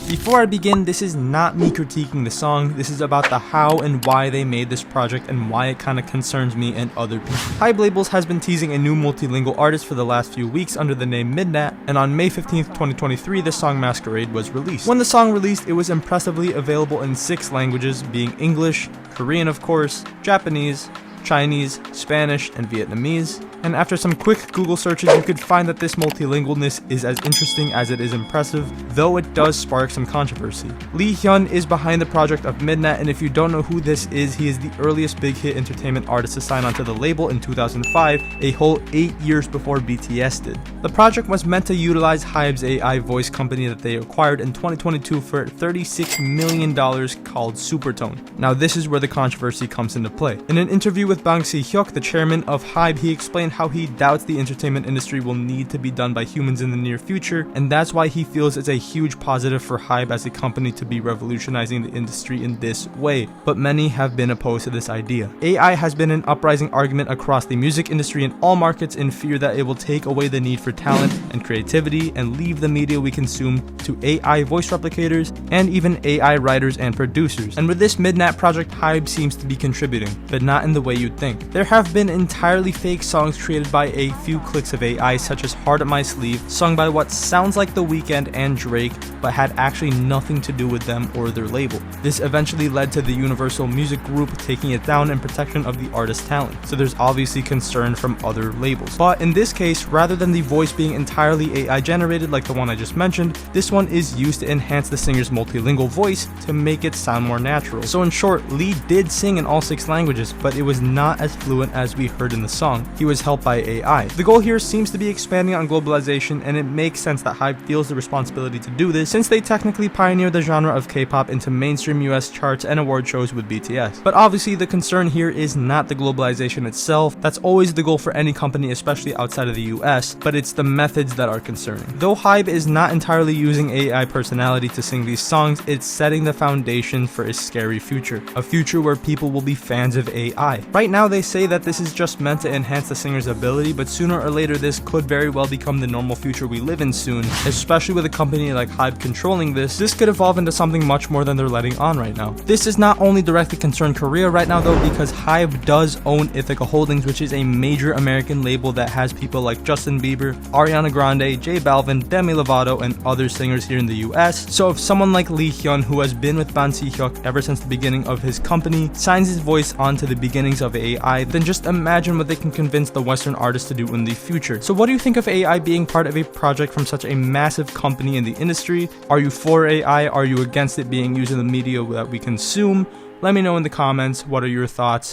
Before I begin, this is not me critiquing the song, this is about the how and why they made this project and why it kinda concerns me and other people. HYBE Labels has been teasing a new multilingual artist for the last few weeks under the name MIDNATT, and on May 15th, 2023, the song Masquerade was released. When the song released, it was impressively available in 6 languages, being English, Korean of course, Japanese, Chinese, Spanish, and Vietnamese. And after some quick Google searches, you could find that this multilingualness is as interesting as it is impressive, though it does spark some controversy. Lee Hyun is behind the project of MIDNATT, and if you don't know who this is, he is the earliest BigHit entertainment artist to sign onto the label in 2005, a whole 8 years before BTS did. The project was meant to utilize HYBE'S AI voice company that they acquired in 2022 for $36 million called Supertone. Now this is where the controversy comes into play. In an interview with Hyuk, the chairman of HYBE, he explained how he doubts the entertainment industry will need to be done by humans in the near future, and that's why he feels it's a huge positive for HYBE as a company to be revolutionizing the industry in this way, but many have been opposed to this idea. AI has been an uprising argument across the music industry in all markets in fear that it will take away the need for talent and creativity and leave the media we consume to AI voice replicators and even AI writers and producers. And with this MIDNATT project, HYBE seems to be contributing, but not in the way you'd think. There have been entirely fake songs created by a few clicks of AI, such as Heart Up My Sleeve, sung by what sounds like The Weeknd and Drake, but had actually nothing to do with them or their label. This eventually led to the Universal Music Group taking it down in protection of the artist's talent, so there's obviously concern from other labels. But in this case, rather than the voice being entirely AI generated like the one I just mentioned, this one is used to enhance the singer's multilingual voice to make it sound more natural. So in short, Lee did sing in all 6 languages, but it was not as fluent as we heard in the song. He was helped by AI. The goal here seems to be expanding on globalization, and it makes sense that HYBE feels the responsibility to do this since they technically pioneered the genre of K-pop into mainstream US charts and award shows with BTS. But obviously the concern here is not the globalization itself. That's always the goal for any company, especially outside of the US, but it's the methods that are concerning. Though HYBE is not entirely using AI personality to sing these songs, it's setting the foundation for a scary future. A future where people will be fans of AI. Right now they say that this is just meant to enhance the singer's ability, but sooner or later this could very well become the normal future we live in soon, especially with a company like HYBE controlling this. This could evolve into something much more than they're letting on right now. This does not only directly concern Korea right now though, because HYBE does own Ithaca Holdings, which is a major American label that has people like Justin Bieber, Ariana Grande, J Balvin, Demi Lovato, and other singers here in the US. So if someone like Lee Hyun, who has been with Hyuk ever since the beginning of his company, signs his voice onto the beginnings of AI, then just imagine what they can convince the Western artists to do in the future. So what do you think of AI being part of a project from such a massive company in the industry? Are you for AI? Are you against it being used in the media that we consume? Let me know in the comments. What are your thoughts?